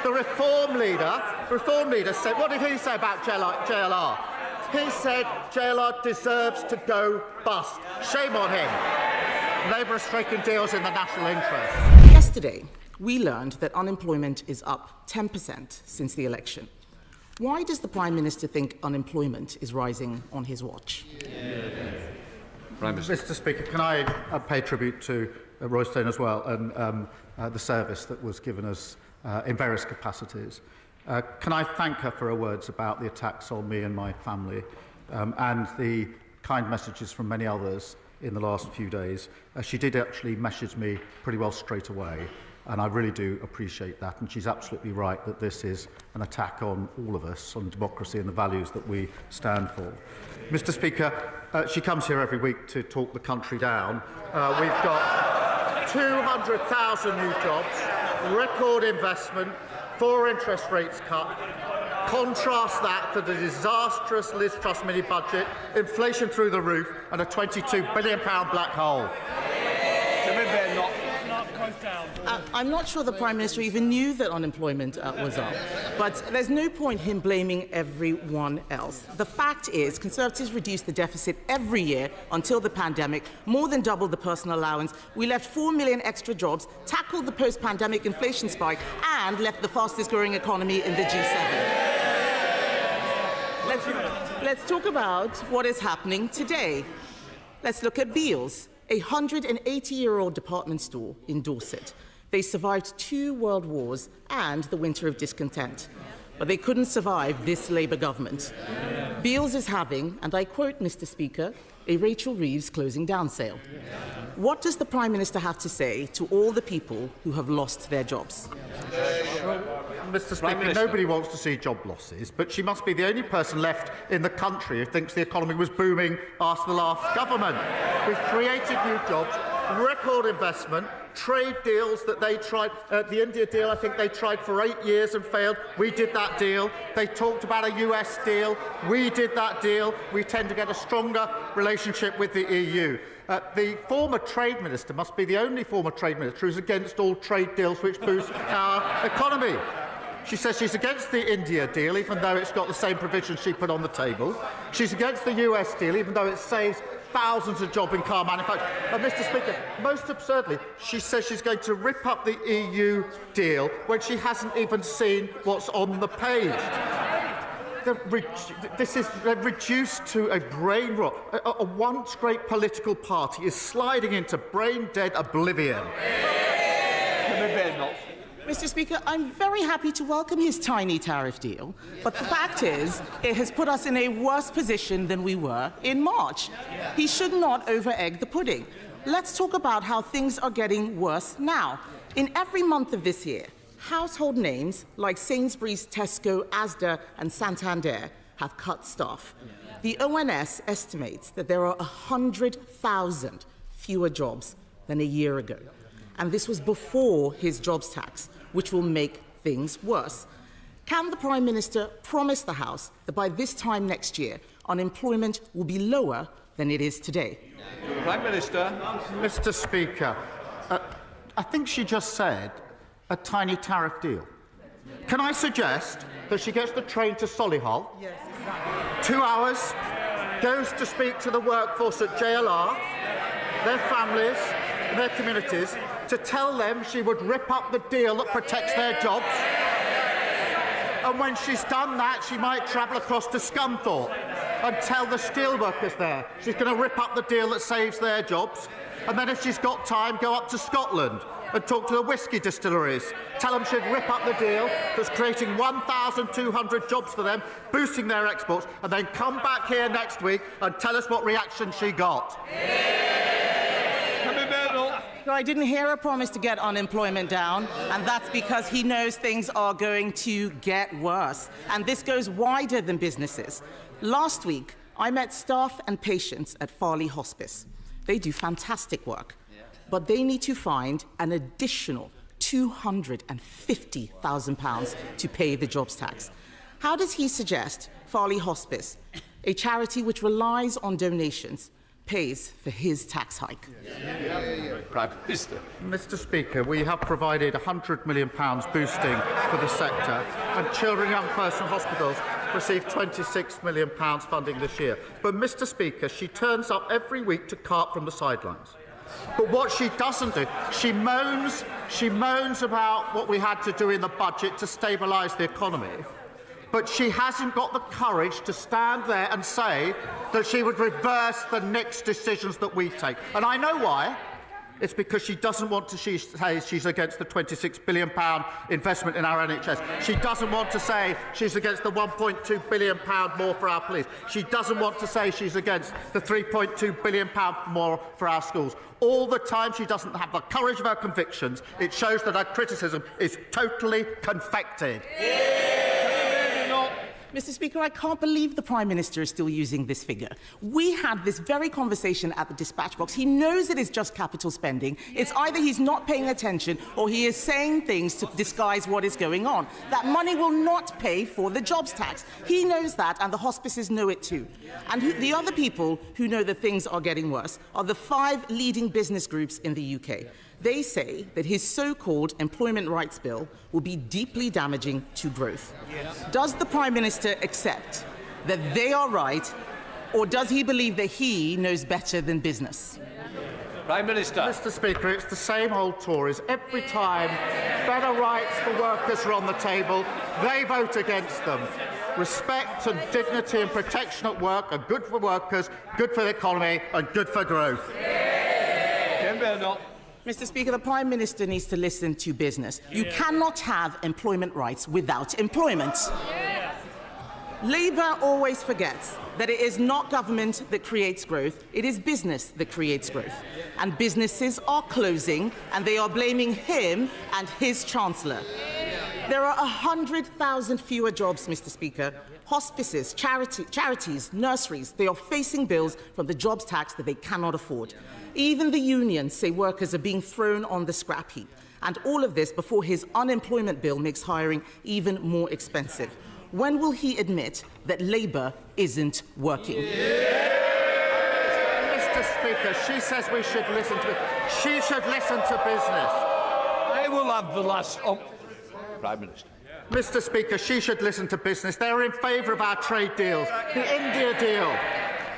The Reform leader said, what did he say about JLR? He said JLR deserves to go bust. Shame on him. Labour is striking deals in the national interest. Yesterday, we learned that unemployment is up 10% since the election. Why does the Prime Minister think unemployment is rising on his watch? Prime Minister. Mr. Speaker, can I pay tribute to Roy Stone as well and the service that was given us in various capacities. Can I thank her for her words about the attacks on me and my family and the kind messages from many others in the last few days. She did actually message me pretty well straight away, and I really do appreciate that. And she's absolutely right that this is an attack on all of us, on democracy and the values that we stand for. Mr. Speaker, she comes here every week to talk the country down. We've got 200,000 new jobs, record investment, 4 interest rates cut. Contrast that to the disastrous Liz Truss mini-budget, inflation through the roof, and a £22 billion black hole. I'm not sure the Prime Minister even knew that unemployment was up, but there's no point him blaming everyone else. The fact is, Conservatives reduced the deficit every year until the pandemic, more than doubled the personal allowance. We left 4 million extra jobs, tackled the post-pandemic inflation spike, and left the fastest-growing economy in the G7. Let's talk about what is happening today. Let's look at Beals, a 180-year-old department store in Dorset. They survived 2 world wars and the winter of discontent, but they couldn't survive this Labour government. Beals is having, and I quote, Mr. Speaker, a Rachel Reeves closing down sale. What does the Prime Minister have to say to all the people who have lost their jobs? Mr. Speaker, nobody wants to see job losses, but she must be the only person left in the country who thinks the economy was booming after the last government. We've created new jobs, record investment, trade deals that they tried. The India deal, I think they tried for 8 years and failed. We did that deal. They talked about a US deal. We did that deal. We tend to get a stronger relationship with the EU. The former trade minister must be the only former trade minister who's against all trade deals which boost our economy. She says she's against the India deal, even though it's got the same provisions she put on the table. She's against the US deal, even though it saves thousands of jobs in car manufacturing. And, Mr. Speaker, most absurdly, she says she's going to rip up the EU deal when she hasn't even seen what's on the page. They're reduced to a brain rot. A once great political party is sliding into brain-dead oblivion. Mr. Speaker, I'm very happy to welcome his tiny tariff deal, but the fact is, it has put us in a worse position than we were in March. He should not over-egg the pudding. Let's talk about how things are getting worse now. In every month of this year, household names like Sainsbury's, Tesco, Asda and Santander have cut staff. The ONS estimates that there are 100,000 fewer jobs than a year ago. And this was before his jobs tax, which will make things worse. Can the Prime Minister promise the House that by this time next year, unemployment will be lower than it is today? Prime Minister. Mr. Speaker, I think she just said a tiny tariff deal. Can I suggest that she gets the train to Solihull, yes, exactly. 2 hours, goes to speak to the workforce at JLR, their families, their communities, to tell them she would rip up the deal that protects their jobs. And when she's done that, she might travel across to Scunthorpe and tell the steelworkers there she's going to rip up the deal that saves their jobs. And then if she's got time, go up to Scotland and talk to the whisky distilleries. Tell them she'd rip up the deal that's creating 1,200 jobs for them, boosting their exports, and then come back here next week and tell us what reaction she got. So I didn't hear a promise to get unemployment down, and that's because he knows things are going to get worse. And this goes wider than businesses. Last week, I met staff and patients at Parl Hospice. They do fantastic work, but they need to find an additional £250,000 to pay the jobs tax. How does he suggest Parl Hospice, a charity which relies on donations, pays for his tax hike. Prime Minister. Mr. Speaker, we have provided £100 million boosting for the sector, and children and young person hospitals received £26 million funding this year. But, Mr. Speaker, she turns up every week to carp from the sidelines. But what she doesn't do, she moans about what we had to do in the budget to stabilise the economy. But she hasn't got the courage to stand there and say that she would reverse the next decisions that we take. And I know why. It's because she doesn't want to say she's against the £26 billion investment in our NHS. She doesn't want to say she's against the £1.2 billion more for our police. She doesn't want to say she's against the £3.2 billion more for our schools. All the time she doesn't have the courage of her convictions. It shows that her criticism is totally confected. Mr. Speaker, I can't believe the Prime Minister is still using this figure. We had this very conversation at the dispatch box. He knows it is just capital spending. It's either he's not paying attention or he is saying things to disguise what is going on. That money will not pay for the jobs tax. He knows that, and the hospices know it too. And the other people who know that things are getting worse are the 5 leading business groups in the UK. They say that his so-called employment rights bill will be deeply damaging to growth. Yes. Does the Prime Minister accept that they are right, or does he believe that he knows better than business? Prime Minister. Mr. Speaker, it's the same old Tories. Every time better rights for workers are on the table, they vote against them. Respect and dignity and protection at work are good for workers, good for the economy and good for growth. Kemi Badenoch. Mr. Speaker, the Prime Minister needs to listen to business. You cannot have employment rights without employment. Labour always forgets that it is not government that creates growth, it is business that creates growth. And businesses are closing, and they are blaming him and his Chancellor. There are 100,000 fewer jobs, Mr. Speaker. Hospices, charities, nurseries, they are facing bills from the jobs tax that they cannot afford. Even the unions say workers are being thrown on the scrap heap. And all of this before his unemployment bill makes hiring even more expensive. When will he admit that Labour isn't working? Mr. Speaker, she says we should listen to She should listen to business. I will have the last... Prime Minister. Mr. Speaker, she should listen to business. They're in favour of our trade deals. The India deal,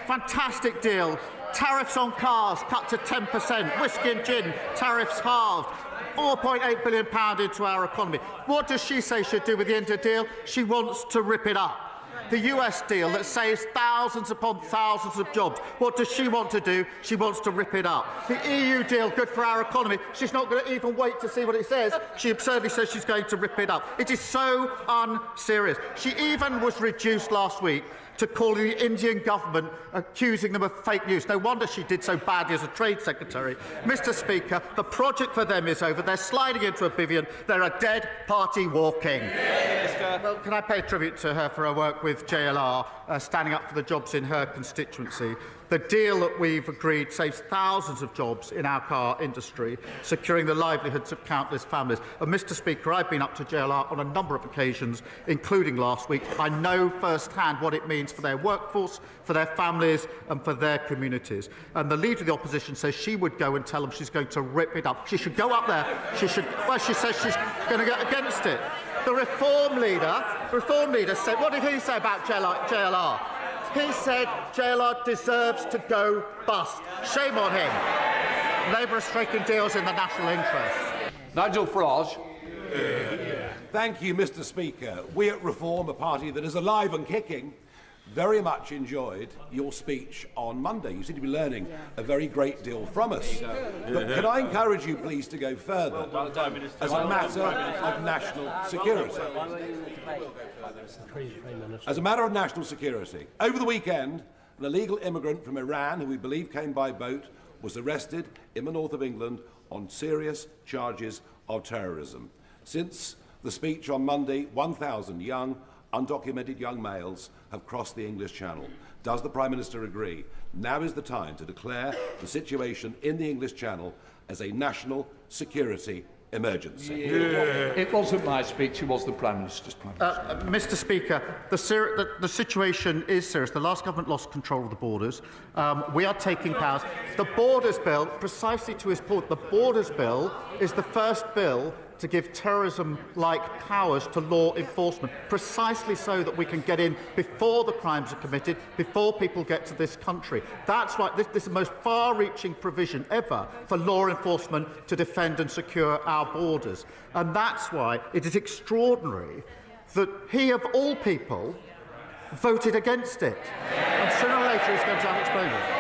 fantastic deal. Tariffs on cars cut to 10%. Whiskey and gin, tariffs halved. £4.8 billion into our economy. What does she say she'd do with the India deal? She wants to rip it up. The US deal that saves thousands upon thousands of jobs. What does she want to do? She wants to rip it up. The EU deal, good for our economy. She's not going to even wait to see what it says. She absurdly says she's going to rip it up. It is so unserious. She even was reduced last week to calling the Indian government, accusing them of fake news. No wonder she did so badly as a Trade Secretary. Mr. Speaker, the project for them is over. They're sliding into oblivion. They're a dead party walking. Well, can I pay tribute to her for her work with JLR, standing up for the jobs in her constituency? The deal that we've agreed saves thousands of jobs in our car industry, securing the livelihoods of countless families. And, Mr. Speaker, I've been up to JLR on a number of occasions, including last week. I know firsthand what it means for their workforce, for their families and for their communities. And the Leader of the Opposition says she would go and tell them she's going to rip it up. She should go up there. She says she's going to get against it. The Reform Leader said, what did he say about JLR? He said JLR deserves to go bust. Shame on him. Labour are striking deals in the national interest. Nigel Farage. Thank you, Mr. Speaker. We at Reform, a party that is alive and kicking, very much enjoyed your speech on Monday. You seem to be learning a very great deal from us. But can I encourage you, please, to go further as a matter of national security? As a matter of national security. Over the weekend, an illegal immigrant from Iran, who we believe came by boat, was arrested in the north of England on serious charges of terrorism. Since the speech on Monday, 1,000 young, undocumented young males have crossed the English Channel. Does the Prime Minister agree? Now is the time to declare the situation in the English Channel as a national security emergency. It wasn't my speech, it was the Prime Minister's. Mr. Speaker, the situation is serious. The last government lost control of the borders. We are taking powers. The Borders Bill, precisely to his point, the Borders Bill is the first bill to give terrorism-like powers to law enforcement, precisely so that we can get in before the crimes are committed, before people get to this country. That's right. This is the most far-reaching provision ever for law enforcement to defend and secure our borders. And that's why it is extraordinary that he, of all people, voted against it. And sooner or later he's going to have to explain it.